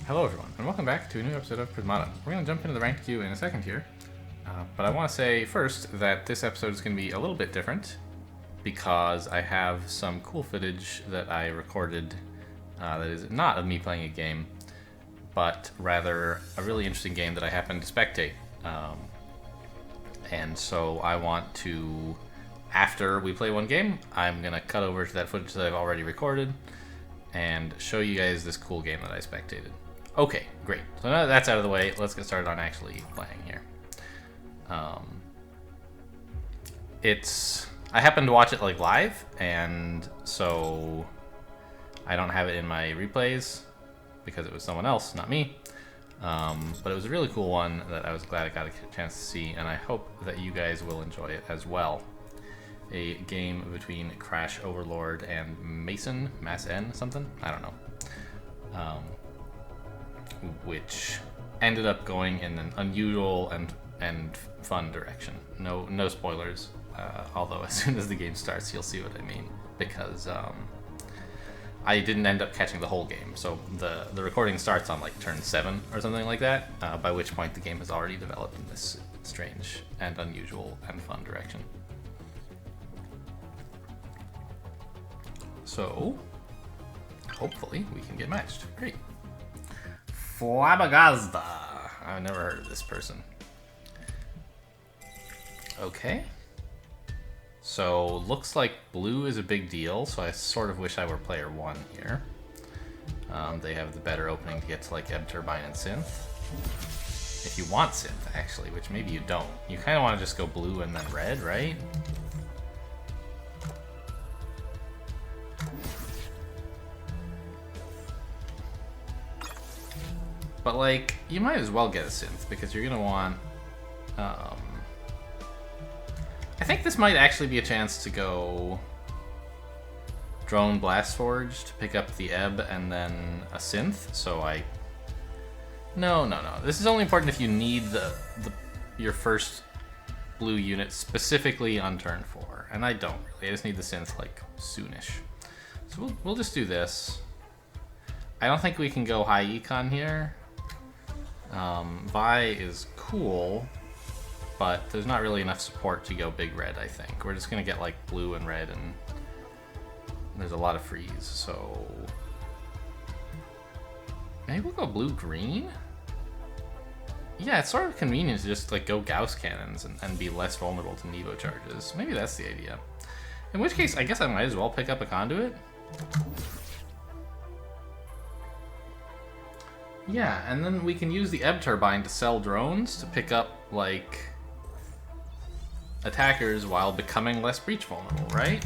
Hello everyone, and welcome back to a new episode of Prismata. We're going to jump into the ranked queue in a second here, but I want to say first that this episode is going to be a little bit different because I have some cool footage that I recorded that is not of me playing a game, but rather a really interesting game that I happened to spectate. And so I want to, after we play one game, I'm going to cut over to that footage that I've already recorded and show you guys this cool game that I spectated. Okay, great. So now that that's out of the way, let's get started on actually playing here. I happened to watch it like live, and so I don't have it in my replays because it was someone else, not me. But it was a really cool one that I was glad I got a chance to see, and I hope that you guys will enjoy it as well. A game between Crash Overlord and Mason, something? I don't know. Which ended up going in an unusual and fun direction. No spoilers, although as soon as the game starts you'll see what I mean, because I didn't end up catching the whole game. So the recording starts on like turn 7 or something like that, by which point the game has already developed in this strange and unusual and fun direction. So hopefully we can get matched. Great. Flabagazda. I've never heard of this person. Okay. So looks like blue is a big deal, so I sort of wish I were player 1 here. They have the better opening to get to like Ebb Turbine and Synth. If you want Synth, actually, which maybe you don't. You kind of want to just go blue and then red, right? But, like, you might as well get a synth, because you're going to want... I think this might actually be a chance to go... Drone Blast Forge to pick up the Ebb and then a synth, so I... No. This is only important if you need your first blue unit specifically on turn 4. And I don't really. I just need the synth, like, soonish. So we'll just do this. I don't think we can go high econ here. Vi is cool, but there's not really enough support to go big red, I think. We're just gonna get like blue and red, and there's a lot of freeze, so maybe we'll go blue-green? Yeah, it's sort of convenient to just like go Gauss cannons and be less vulnerable to Nevo charges. Maybe that's the idea. In which case, I guess I might as well pick up a conduit. Yeah, and then we can use the Ebb Turbine to sell drones to pick up, like, attackers while becoming less breach vulnerable, right?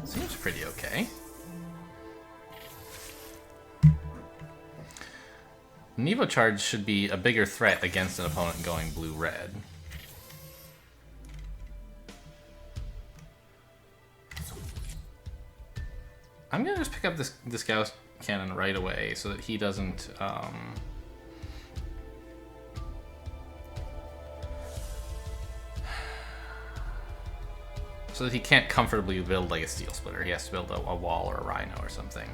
Seems pretty okay. Nevo charge should be a bigger threat against an opponent going blue-red. I'm gonna just pick up this Gauss cannon right away so that he doesn't so that he can't comfortably build like a Steel Splitter. He has to build a wall or a Rhino or something.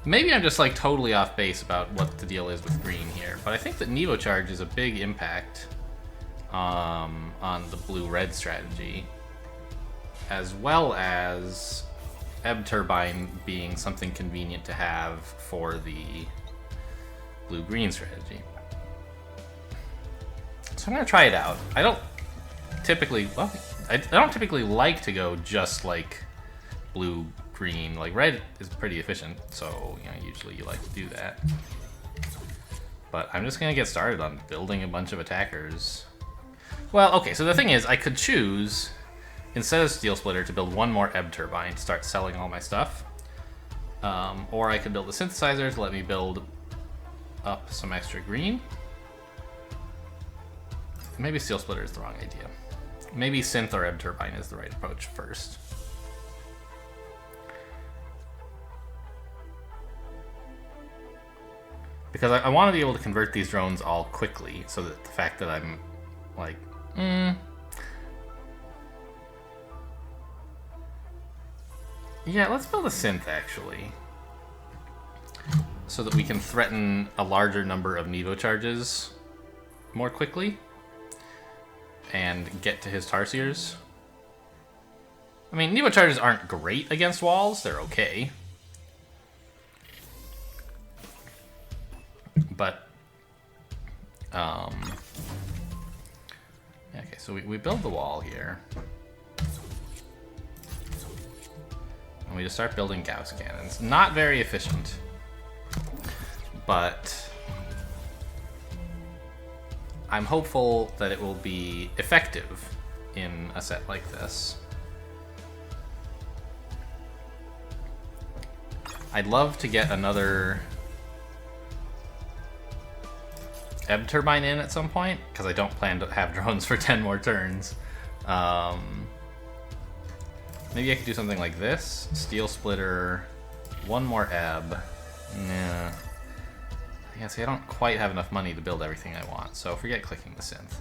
Maybe I'm just like totally off base about what the deal is with green here, but I think that Nevo charge is a big impact on the blue-red strategy, as well as Ebb Turbine being something convenient to have for the blue-green strategy. So I'm gonna try it out. I don't typically like to go just like blue-green. Like red is pretty efficient, so you know usually you like to do that. But I'm just gonna get started on building a bunch of attackers. Well, okay. So the thing is, I could choose, instead of Steel Splitter, to build one more Ebb Turbine to start selling all my stuff. Or I could build a Synthesizer to let me build up some extra green. Maybe Steel Splitter is the wrong idea. Maybe Synth or Ebb Turbine is the right approach first. Because I want to be able to convert these drones all quickly, so that the fact that I'm like, Yeah, let's build a synth, actually. So that we can threaten a larger number of Nevo charges more quickly. And get to his Tarsiers. I mean, Nevo charges aren't great against walls. They're okay. But, okay, so we build the wall here. And we just start building Gauss cannons. Not very efficient. But I'm hopeful that it will be effective in a set like this. I'd love to get another Ebb Turbine in at some point, because I don't plan to have drones for 10 more turns. Maybe I could do something like this. Steel Splitter, one more Ebb. Nah. Yeah, see, I don't quite have enough money to build everything I want, so forget clicking the synth.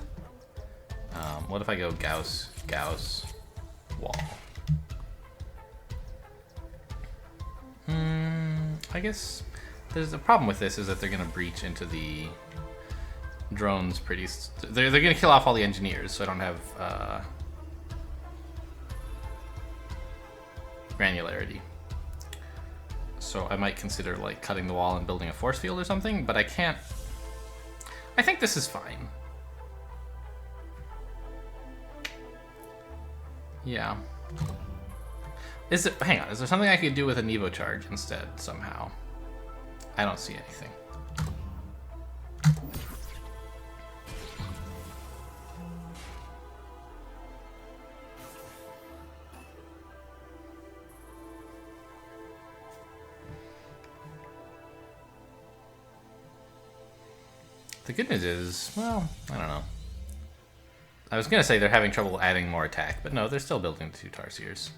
What if I go Gauss, Gauss, wall? I guess there's a problem with this is that they're going to breach into the drones pretty... They're going to kill off all the engineers, so I don't have granularity. So I might consider like cutting the wall and building a force field or something, but I can't... I think this is fine. Yeah. Is it... Hang on, is there something I could do with a Nevo charge instead somehow? I don't see anything. The good news is, well, I don't know. I was going to say they're having trouble adding more attack, but no, they're still building 2 Tarsiers.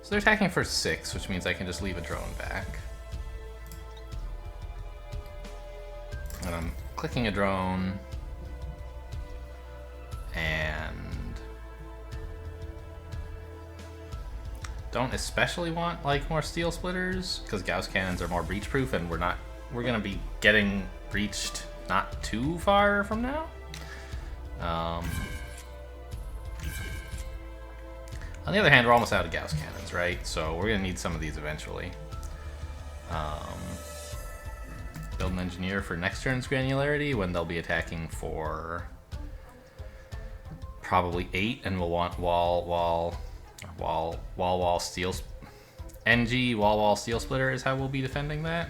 So they're attacking for 6, which means I can just leave a drone back. And I'm clicking a drone. And don't especially want like more steel splitters because Gauss cannons are more breach proof, and we're gonna be getting breached not too far from now. On the other hand, we're almost out of Gauss cannons, right? So we're gonna need some of these eventually. Build an engineer for next turn's granularity when they'll be attacking for probably 8, and we'll want wall steel NG wall steel splitter is how we'll be defending that.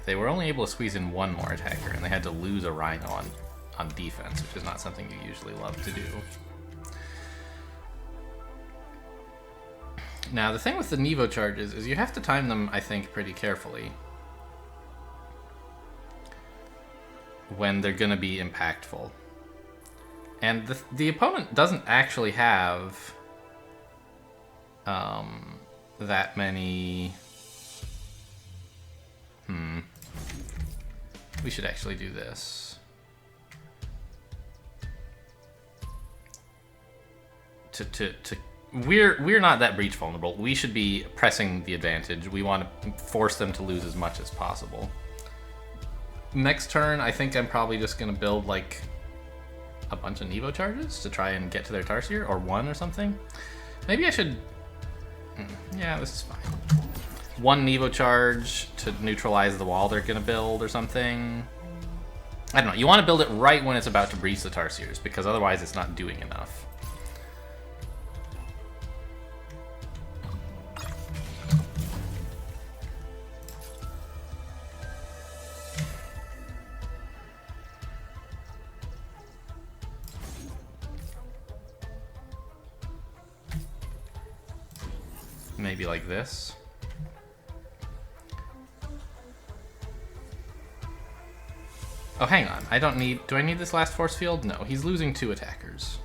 They were only able to squeeze in 1 more attacker, and they had to lose a Rhino on defense, which is not something you usually love to do. Now, the thing with the Nevo charges is you have to time them, I think, pretty carefully when they're going to be impactful. And the opponent doesn't actually have that many... We should actually do this. We're not that breach vulnerable. We should be pressing the advantage. We want to force them to lose as much as possible. Next turn, I think I'm probably just going to build like a bunch of Nevo charges to try and get to their Tarsier, or 1 or something. Maybe I should... Yeah, this is fine. 1 Nevo charge to neutralize the wall they're going to build or something. I don't know. You want to build it right when it's about to breach the Tarsiers, because otherwise it's not doing enough. Maybe like this. Oh, hang on. I don't need... Do I need this last force field? No, he's losing 2 attackers.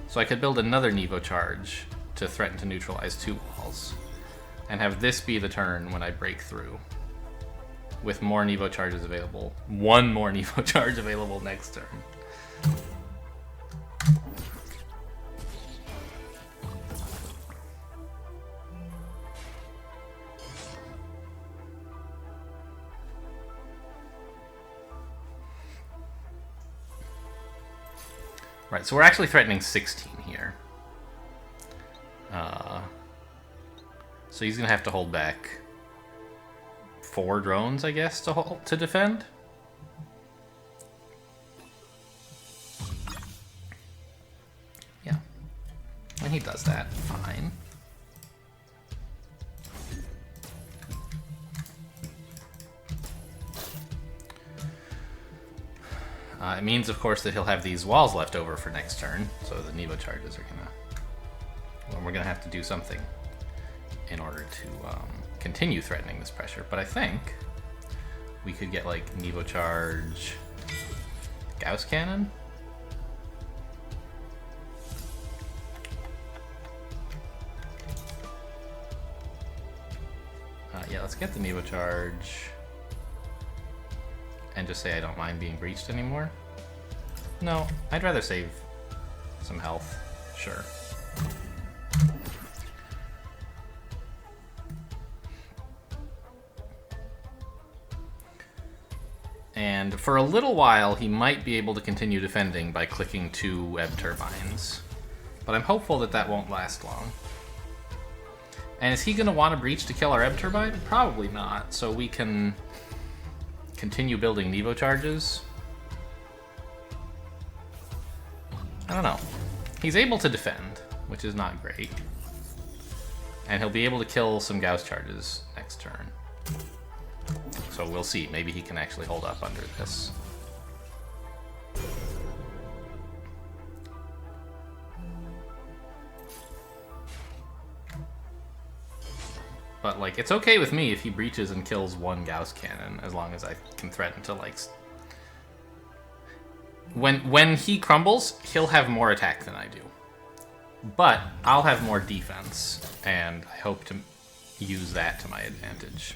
So I could build another Nevo charge to threaten to neutralize 2 walls. And have this be the turn when I break through. With more Nevo charges available. 1 more Nevo charge available next turn. Right, so we're actually threatening 16 here. So he's gonna have to hold back 4 drones, I guess, to defend. Yeah, when he does that, fine. It means, of course, that he'll have these walls left over for next turn, so the Nevo charges are gonna... Well, we're gonna have to do something in order to continue threatening this pressure. But I think we could get, like, Nevo charge... Gauss Cannon? Yeah, let's get the Nevo charge... and just say I don't mind being breached anymore. No, I'd rather save some health. Sure. And for a little while, he might be able to continue defending by clicking 2 ebb turbines. But I'm hopeful that that won't last long. And is he going to want to breach to kill our ebb turbine? Probably not, so we can continue building Nevo charges. I don't know. He's able to defend, which is not great. And he'll be able to kill some Gauss charges next turn. So we'll see. Maybe he can actually hold up under this. But, like, it's okay with me if he breaches and kills 1 Gauss Cannon, as long as I can threaten to, like... When he crumbles, he'll have more attack than I do. But I'll have more defense, and I hope to use that to my advantage.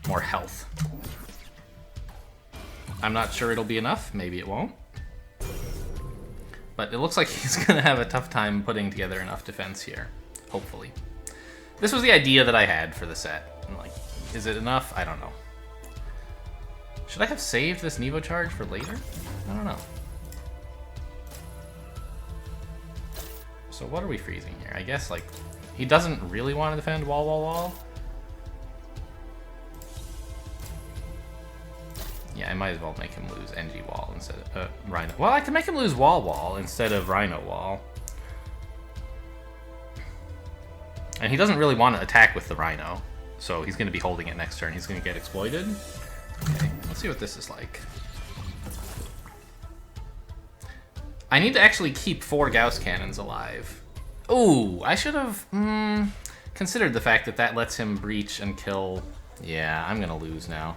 More health. I'm not sure it'll be enough. Maybe it won't. But it looks like he's going to have a tough time putting together enough defense here. Hopefully. This was the idea that I had for the set. I'm like, is it enough? I don't know. Should I have saved this Nevo charge for later? I don't know. So what are we freezing here? I guess, like, he doesn't really want to defend wall, wall, wall. Yeah, I might as well make him lose NG wall instead of Rhino. Well, I can make him lose wall, wall instead of Rhino wall. And he doesn't really want to attack with the Rhino, so he's going to be holding it next turn. He's going to get exploited. Okay, let's see what this is like. I need to actually keep 4 Gauss Cannons alive. Ooh, I should have considered the fact that that lets him breach and kill... Yeah, I'm going to lose now.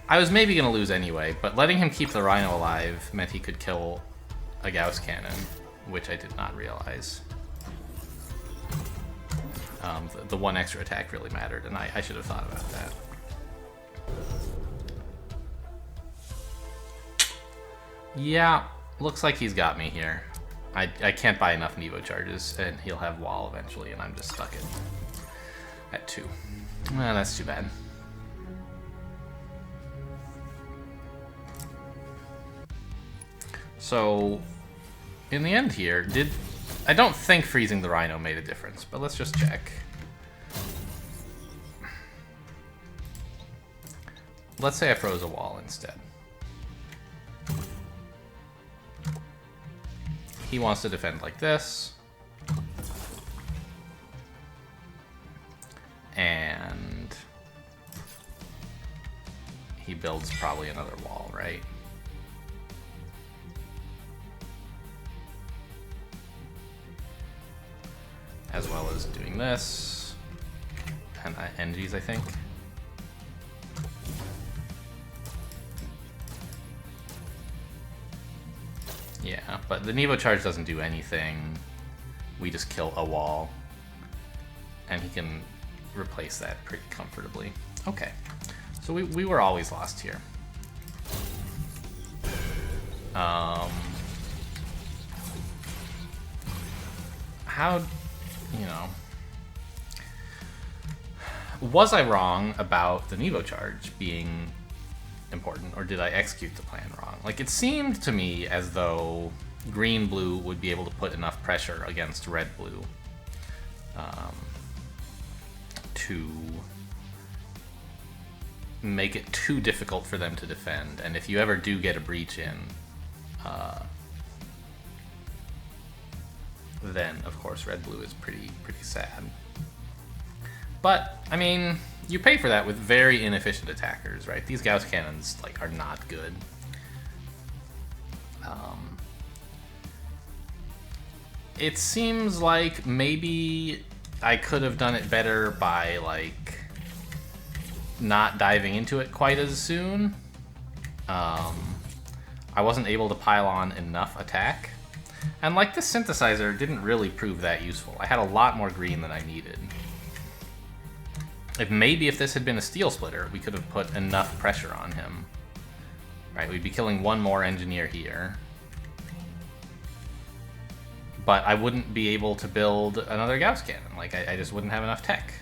I was maybe going to lose anyway, but letting him keep the Rhino alive meant he could kill a Gauss Cannon, which I did not realize. The 1 extra attack really mattered, and I should have thought about that. Yeah, looks like he's got me here. I can't buy enough Nevo charges, and he'll have wall eventually, and I'm just stuck at 2. Well, that's too bad. So, in the end here, I don't think freezing the Rhino made a difference, but let's just check. Let's say I froze a wall instead. He wants to defend like this. And he builds probably another wall, right? As well as doing this. And NGs, I think. Yeah, but the Nevo Charge doesn't do anything. We just kill a wall. And he can replace that pretty comfortably. Okay, so we were always lost here. How, you know... Was I wrong about the Nevo Charge being important, or did I execute the plan wrong? Like, it seemed to me as though green-blue would be able to put enough pressure against red-blue to make it too difficult for them to defend. And if you ever do get a breach in, then, of course, red-blue is pretty sad. But, I mean, you pay for that with very inefficient attackers, right? These Gauss cannons, like, are not good. It seems like maybe I could have done it better by, like, not diving into it quite as soon. I wasn't able to pile on enough attack. And, like, this synthesizer didn't really prove that useful. I had a lot more green than I needed. If this had been a steel splitter, we could have put enough pressure on him. Right, we'd be killing one more engineer here. But I wouldn't be able to build another Gauss cannon. Like, I just wouldn't have enough tech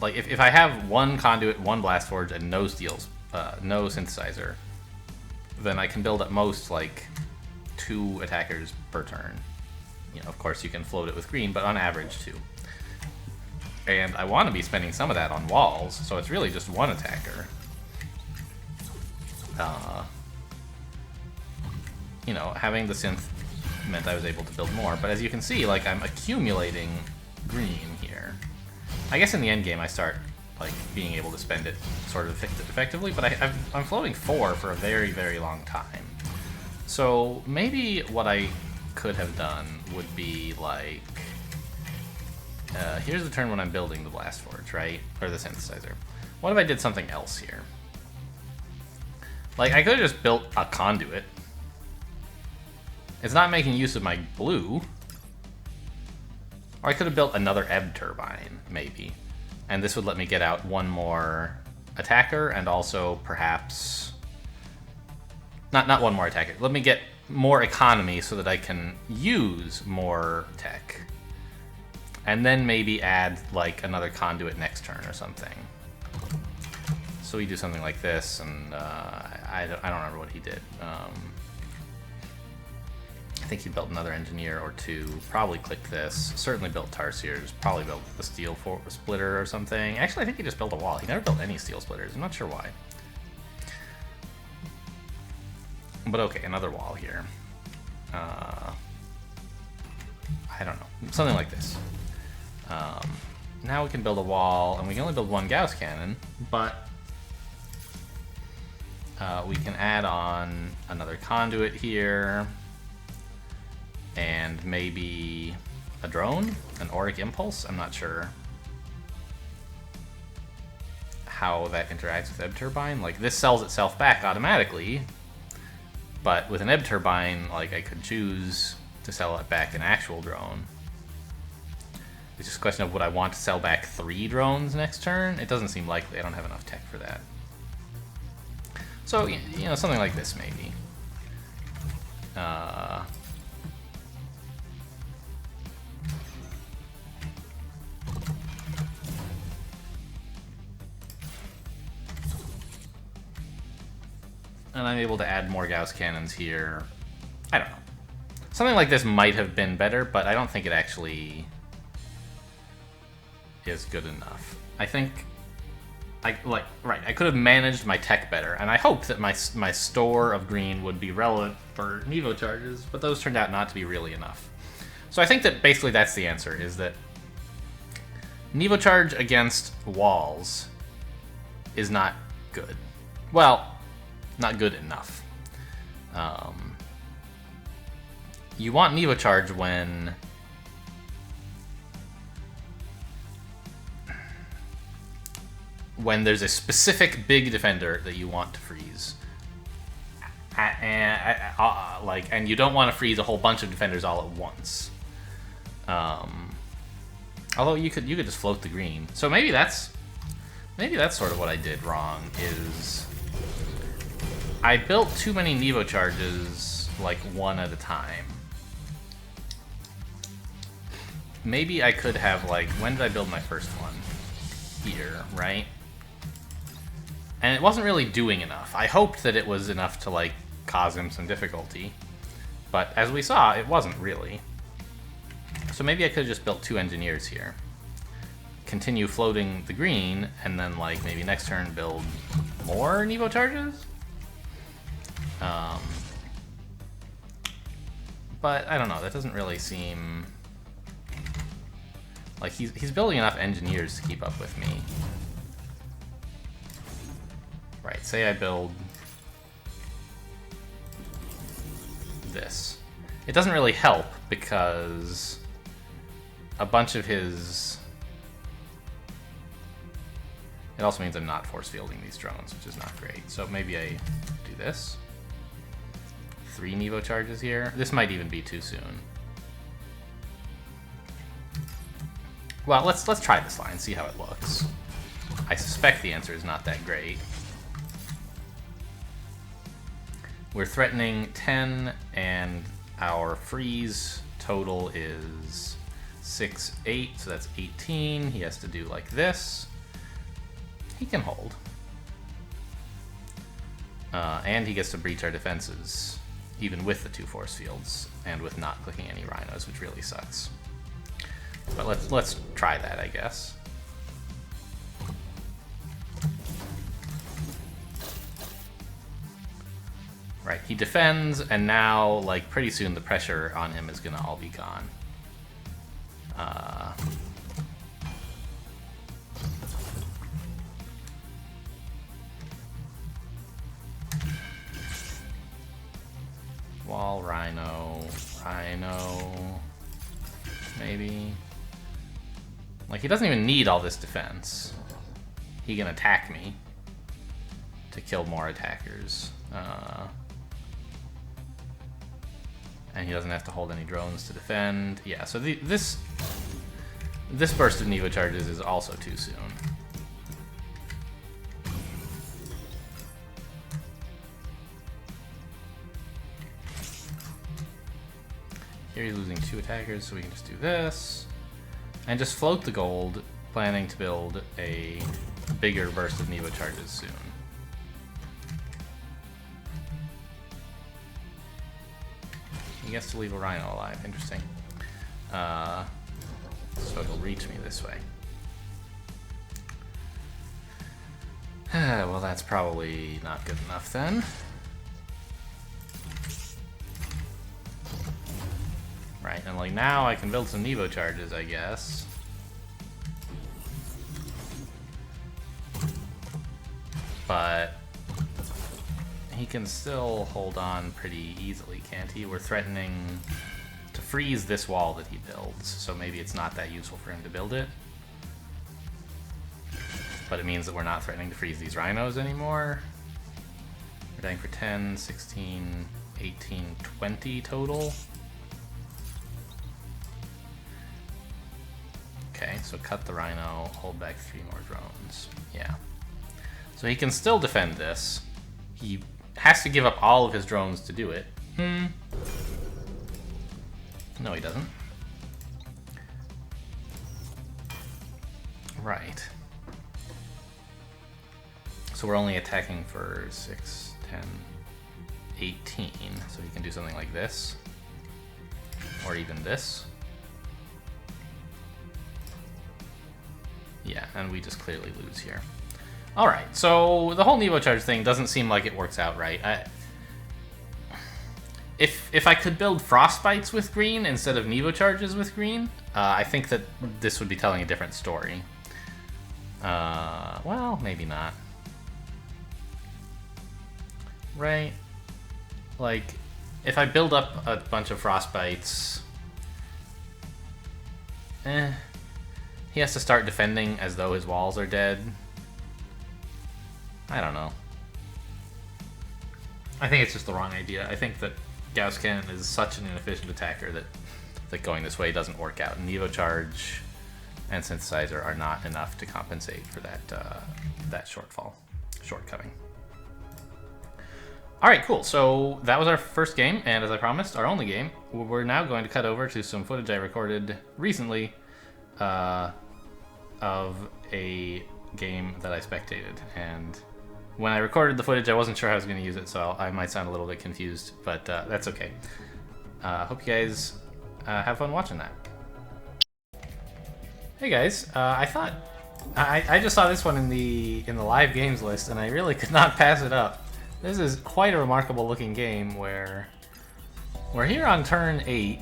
like, if I have one conduit, one blast forge, and no steels, no synthesizer, then I can build at most, like, 2 attackers per turn. You know, of course, you can float it with green, but on average, 2. And I want to be spending some of that on walls, so it's really just 1 attacker. You know, having the synth meant I was able to build more, but as you can see, like, I'm accumulating green here. I guess in the end game I start, like, being able to spend it sort of effectively, but I'm floating 4 for a very, very long time. So maybe what I could have done would be, like, here's the turn when I'm building the blast forge, right? Or the synthesizer. What if I did something else here? Like, I could have just built a conduit. It's not making use of my blue. Or I could have built another ebb turbine, maybe. And this would let me get out 1 more attacker, and also perhaps... Not 1 more attacker. Let me get more economy so that I can use more tech. And then maybe add, like, another conduit next turn or something. So we do something like this, and I don't remember what he did. I think he built another engineer or 2. Probably clicked this. Certainly built Tarsiers. Probably built the steel splitter or something. Actually, I think he just built a wall. He never built any steel splitters. I'm not sure why. But okay, another wall here. I don't know. Something like this. Now we can build a wall, and we can only build 1 Gauss cannon, but we can add on another conduit here, and maybe a drone, an auric impulse. I'm not sure how that interacts with ebb turbine. Like, this sells itself back automatically, but with an ebb turbine, like, I could choose to sell it back an actual drone. It's just a question of would I want to sell back 3 drones next turn? It doesn't seem likely. I don't have enough tech for that. So, you know, something like this maybe. And I'm able to add more Gauss cannons here. I don't know. Something like this might have been better, but I don't think it actually is good enough. I think I could have managed my tech better, and I hoped that my store of green would be relevant for Nevo charges, but those turned out not to be really enough. So I think that basically that's the answer, is that Nevo charge against walls is not good. Well, not good enough. You want Nevo charge when when there's a specific big defender that you want to freeze. And you don't want to freeze a whole bunch of defenders all at once. Although you could just float the green. So maybe that's sort of what I did wrong, is I built too many Nevo charges, like, one at a time. Maybe I could have, like, when did I build my first one? Here, right? And it wasn't really doing enough. I hoped that it was enough to, like, cause him some difficulty. But as we saw, it wasn't really. So maybe I could have just built 2 engineers here. Continue floating the green, and then, like, maybe next turn build more Nevo charges? But I don't know, that doesn't really seem... Like, he's building enough engineers to keep up with me. Right, say I build this. It doesn't really help, because a bunch of his... It also means I'm not force fielding these drones, which is not great. So maybe I do this. 3 Nevo charges here. This might even be too soon. Well, let's try this line, see how it looks. I suspect the answer is not that great. We're threatening 10, and our freeze total is 6, 8, so that's 18. He has to do like this. He can hold. And he gets to breach our defenses, even with the 2 force fields, and with not clicking any rhinos, which really sucks. But let's try that, I guess. Right, he defends, and now, like, pretty soon the pressure on him is gonna all be gone. Wall, rhino, maybe. Like, he doesn't even need all this defense. He can attack me to kill more attackers. And he doesn't have to hold any drones to defend. Yeah, so this burst of Nevo charges is also too soon. Here he's losing 2 attackers, so we can just do this. And just float the gold, planning to build a bigger burst of Nevo charges soon. He gets to leave a rhino alive. Interesting. So it'll reach me this way. Well, that's probably not good enough then. Right, and like now I can build some Nevo charges, I guess. But he can still hold on pretty easily, can't he? We're threatening to freeze this wall that he builds, so maybe it's not that useful for him to build it. But it means that we're not threatening to freeze these rhinos anymore. We're dying for 10, 16, 18, 20 total. Okay, so cut the rhino, hold back 3 more drones. Yeah. So he can still defend this. He has to give up all of his drones to do it. No, he doesn't. Right. So we're only attacking for 6, 10, 18. So he can do something like this. Or even this. Yeah, and we just clearly lose here. Alright, so the whole Nevo charge thing doesn't seem like it works out right. If I could build frostbites with green instead of Nevo charges with green, I think that this would be telling a different story. Well, maybe not. Right? Like, if I build up a bunch of frostbites... He has to start defending as though his walls are dead. I don't know. I think it's just the wrong idea. I think that Gauss Cannon is such an inefficient attacker that going this way doesn't work out. And Evo Charge and Synthesizer are not enough to compensate for that shortcoming. All right, cool. So that was our first game, and as I promised, our only game. We're now going to cut over to some footage I recorded recently of a game that I spectated. And when I recorded the footage, I wasn't sure how I was going to use it, so I might sound a little bit confused, but that's okay. Hope you guys have fun watching that. Hey guys, I thought I just saw this one in the live games list, and I really could not pass it up. This is quite a remarkable looking game where we're here on turn 8.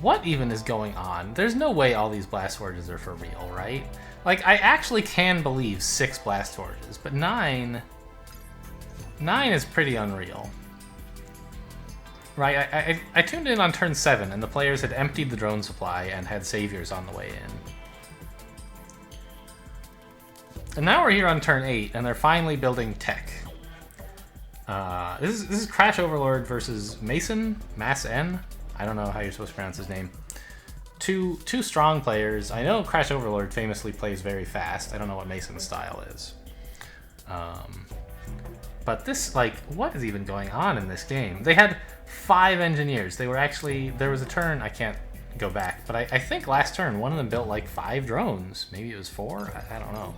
What even is going on? There's no way all these blast forges are for real, right? Like, I actually can believe 6 blast forges, but 9 is pretty unreal. Right, I tuned in on turn 7, and the players had emptied the drone supply and had saviors on the way in. And now we're here on turn 8, and they're finally building tech. This is Crash Overlord versus Mason? Mass-N? I don't know how you're supposed to pronounce his name. Two strong players. I know Crash Overlord famously plays very fast. I don't know what Mason's style is. But this, like, what is even going on in this game? They had 5 engineers. They were actually, there was a turn, I can't go back, but I think last turn one of them built like 5 drones. Maybe it was 4? I don't know.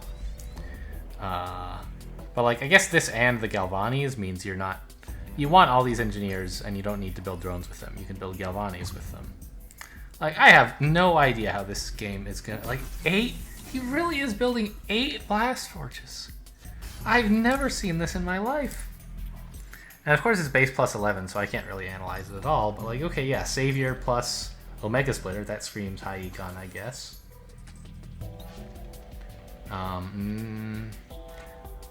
But like, I guess this and the Galvanis means you're not, you want all these engineers and you don't need to build drones with them. You can build Galvanis with them. Like, I have no idea how this game is gonna, like, 8, he really is building 8 blast forges. I've never seen this in my life. And of course it's base plus 11, so I can't really analyze it at all, but like, okay, yeah, Savior plus Omega Splitter, that screams high econ, I guess.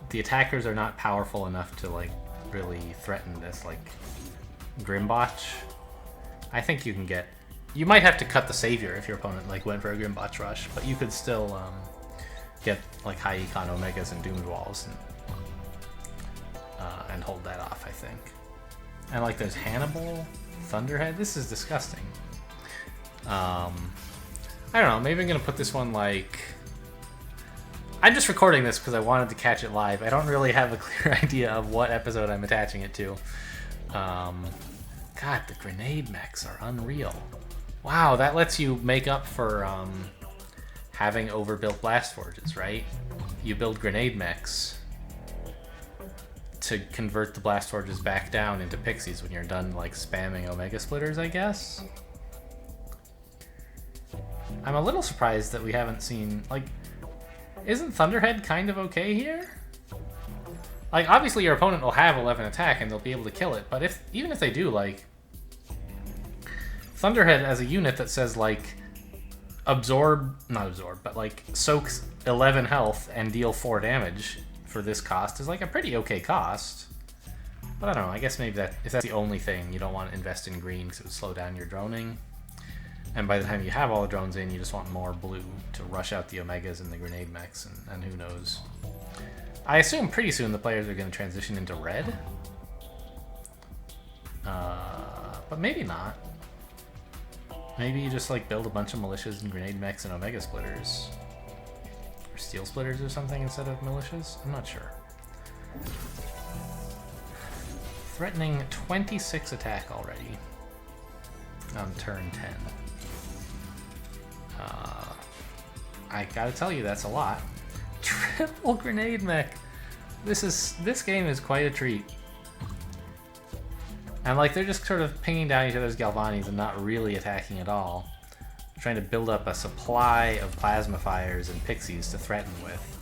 The attackers are not powerful enough to like really threaten this, like Grimbotch. I think you can get, you might have to cut the Savior if your opponent like went for a Grimbotch rush, but you could still get like high econ Omegas and Doomed Walls and hold that off, I think. And like there's Hannibal, Thunderhead. This is disgusting. I don't know, maybe I'm gonna put this one like, I'm just recording this because I wanted to catch it live. I don't really have a clear idea of what episode I'm attaching it to. God, the grenade mechs are unreal. Wow, that lets you make up for having overbuilt blast forges, right? You build grenade mechs to convert the blast forges back down into pixies when you're done like spamming Omega Splitters, I guess. I'm a little surprised that we haven't seen, like, isn't Thunderhead kind of okay here? Like, obviously your opponent will have 11 attack and they'll be able to kill it, but even if they do, like, Thunderhead as a unit that says, like, not absorb, but, like, soaks 11 health and deal 4 damage for this cost is, like, a pretty okay cost. But I don't know, I guess maybe if that's the only thing, you don't want to invest in green because it would slow down your droning. And by the time you have all the drones in, you just want more blue to rush out the Omegas and the grenade mechs, and who knows. I assume pretty soon the players are going to transition into red. But maybe not. Maybe you just like build a bunch of militias and grenade mechs and Omega Splitters. Or Steel Splitters or something instead of militias? I'm not sure. Threatening 26 attack already on turn 10. I gotta tell you, that's a lot. Triple grenade mech. This game is quite a treat. And like they're just sort of pinging down each other's Galvanis and not really attacking at all. They're trying to build up a supply of plasma fires and pixies to threaten with,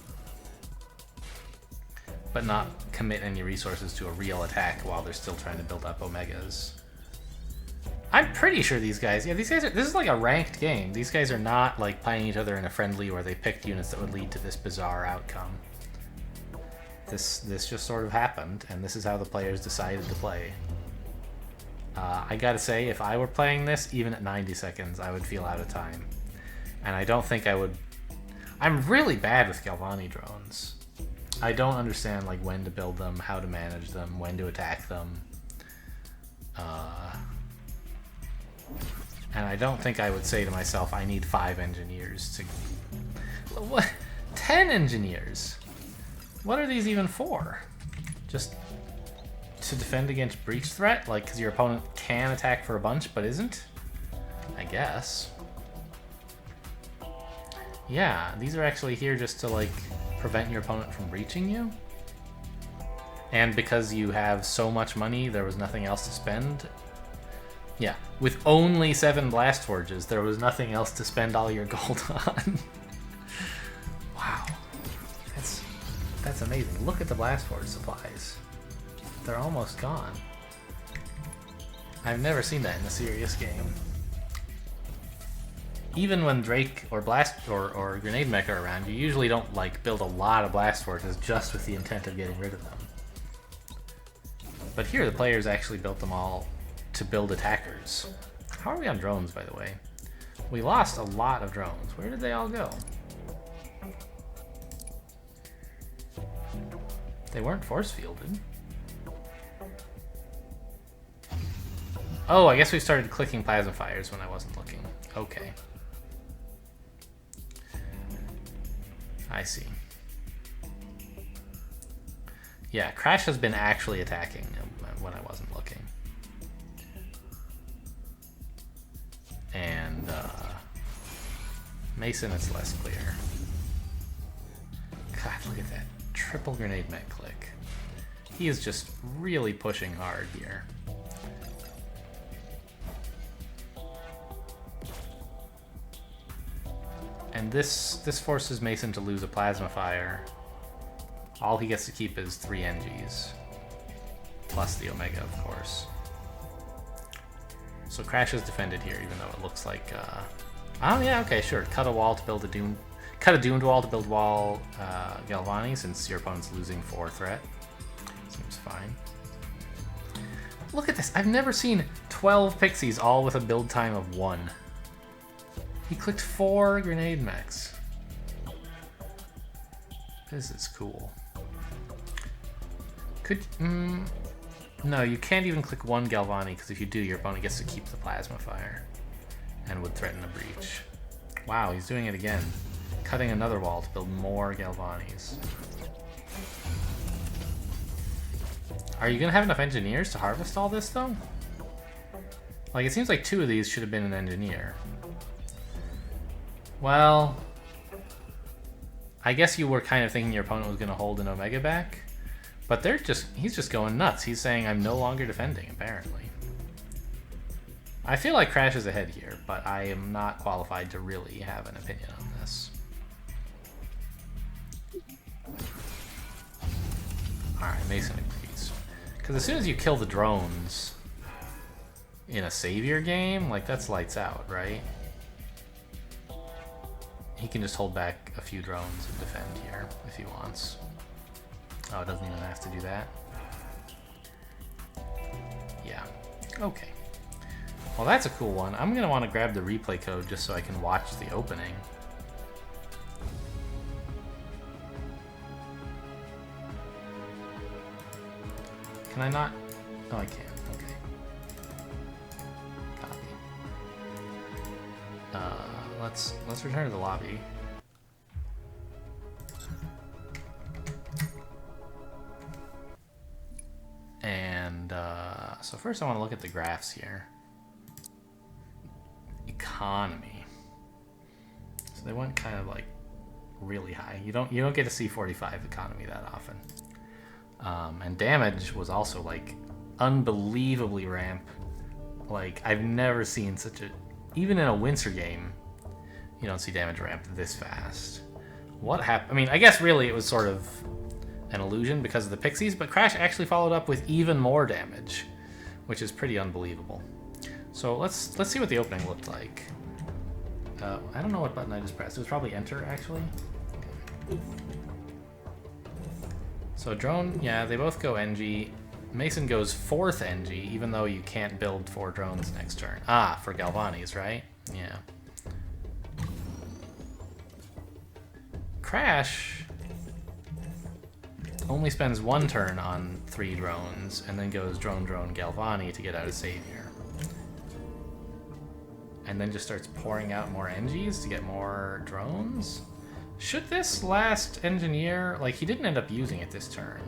but not commit any resources to a real attack while they're still trying to build up Omegas. I'm pretty sure these guys, this is like a ranked game. These guys are not like playing each other in a friendly where they picked units that would lead to this bizarre outcome. This just sort of happened, and this is how the players decided to play. I gotta say, if I were playing this, even at 90 seconds, I would feel out of time. And I don't think I would. I'm really bad with Galvani drones. I don't understand like when to build them, how to manage them, when to attack them. And I don't think I would say to myself, I need 5 engineers to... What? 10 engineers? What are these even for? Just to defend against breach threat? Like, because your opponent can attack for a bunch, but isn't? I guess. Yeah, these are actually here just to, like, prevent your opponent from breaching you. And because you have so much money, there was nothing else to spend. Yeah, with only 7 blast forges, there was nothing else to spend all your gold on. Wow, that's amazing. Look at the blast forge supplies; they're almost gone. I've never seen that in a serious game. Even when Drake or Blast or Grenade Mech are around, you usually don't like build a lot of blast forges just with the intent of getting rid of them. But here, the players actually built them all to build attackers. How are we on drones, by the way? We lost a lot of drones. Where did they all go? They weren't force fielded. Oh, I guess we started clicking plasma fires when I wasn't looking. Okay. I see. Yeah, Crash has been actually attacking when I wasn't looking. And Mason, it's less clear. God, look at that triple grenade mech click. He is just really pushing hard here. And this forces Mason to lose a plasma fire. All he gets to keep is 3 NGs. Plus the Omega, of course. So Crash is defended here, even though it looks like... Oh yeah, okay, sure. Cut a wall to build a Doom... Cut a doomed wall to build wall Galvani, since your opponent's losing 4 threat. Seems fine. Look at this. I've never seen 12 pixies all with a build time of 1. He clicked 4 grenade mechs. This is cool. Could... no, you can't even click 1 Galvani, because if you do, your opponent gets to keep the plasma fire and would threaten a breach. Wow, he's doing it again. Cutting another wall to build more Galvanis. Are you going to have enough engineers to harvest all this, though? Like, it seems like 2 of these should have been an engineer. Well, I guess you were kind of thinking your opponent was going to hold an Omega back, but he's just going nuts. He's saying, I'm no longer defending, apparently. I feel like Crash is ahead here, but I am not qualified to really have an opinion on this. Alright, Mason agrees. Because as soon as you kill the drones in a Savior game, like, that's lights out, right? He can just hold back a few drones and defend here if he wants. Oh, it doesn't even have to do that. Yeah. Okay. Well, that's a cool one. I'm going to want to grab the replay code just so I can watch the opening. Can I not? Oh, I can. Okay. Copy. Let's return to the lobby. And so first I want to look at the graphs here. Economy. So they went kind of like really high. You don't get to see 45 economy that often. And damage was also like unbelievably ramp. Like, I've never seen such a... Even in a Winter game, you don't see damage ramp this fast. What happened? I mean, I guess really it was sort of an illusion because of the pixies, but Crash actually followed up with even more damage, which is pretty unbelievable. So let's see what the opening looked like. I don't know what button I just pressed. It was probably enter, actually. Okay. So drone, yeah, they both go NG. Mason goes 4th NG, even though you can't build 4 drones next turn. Ah, for Galvani's, right? Yeah. only spends 1 turn on 3 drones, and then goes drone, Galvani to get out of Savior. And then just starts pouring out more Engies to get more drones? Should this last Engineer... Like, he didn't end up using it this turn.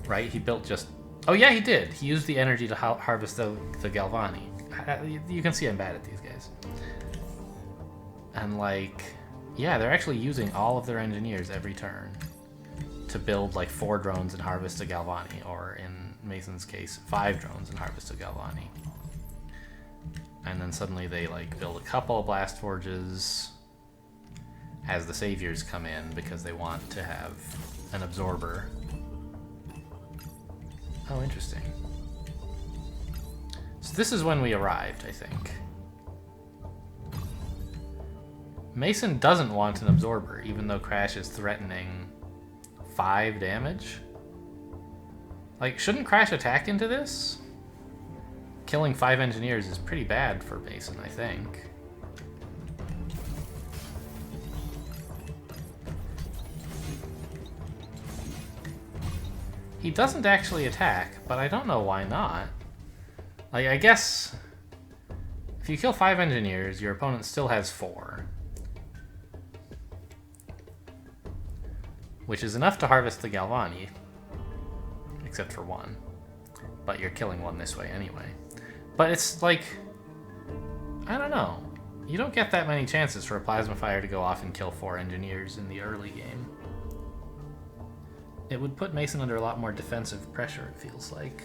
Right? He built just... Oh yeah, he did! He used the energy to harvest the Galvani. You can see I'm bad at these guys. And like... Yeah, they're actually using all of their engineers every turn to build like 4 drones and harvest a Galvani, or in Mason's case, 5 drones and harvest a Galvani. And then suddenly they like build a couple of blast forges as the saviors come in because they want to have an absorber. Oh, interesting. So this is when we arrived, I think. Mason doesn't want an absorber, even though Crash is threatening 5 damage. Like, shouldn't Crash attack into this? Killing 5 engineers is pretty bad for Mason, I think. He doesn't actually attack, but I don't know why not. Like, I guess if you kill 5 engineers, your opponent still has 4. Which is enough to harvest the Galvani, except for 1. But you're killing 1 this way anyway. But it's like, I don't know. You don't get that many chances for a Plasma Fire to go off and kill 4 engineers in the early game. It would put Mason under a lot more defensive pressure, it feels like.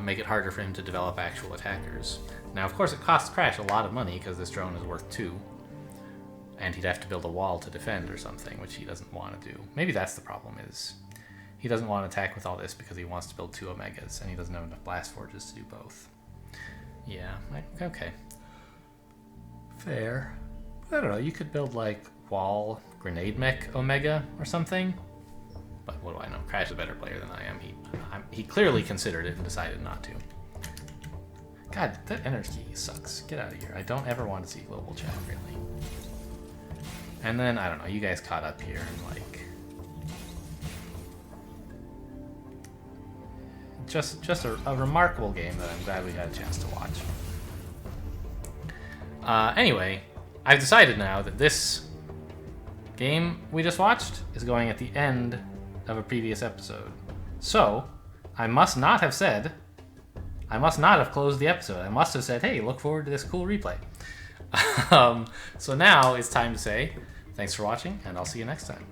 Make it harder for him to develop actual attackers. Now, of course, it costs Crash a lot of money because this drone is worth 2. And he'd have to build a wall to defend or something, which he doesn't want to do. Maybe that's the problem, is he doesn't want to attack with all this because he wants to build 2 Omegas, and he doesn't have enough blast forges to do both. Yeah, okay. Fair. I don't know, you could build, like, wall grenade mech Omega or something. But what do I know? Crash is a better player than I am. He clearly considered it and decided not to. God, that energy sucks. Get out of here. I don't ever want to see global chat, really. And then, I don't know, you guys caught up here and like... Just a remarkable game that I'm glad we got a chance to watch. Anyway, I've decided now that this game we just watched is going at the end of a previous episode. So, I must not have closed the episode. I must have said, hey, look forward to this cool replay. So now it's time to say thanks for watching, and I'll see you next time.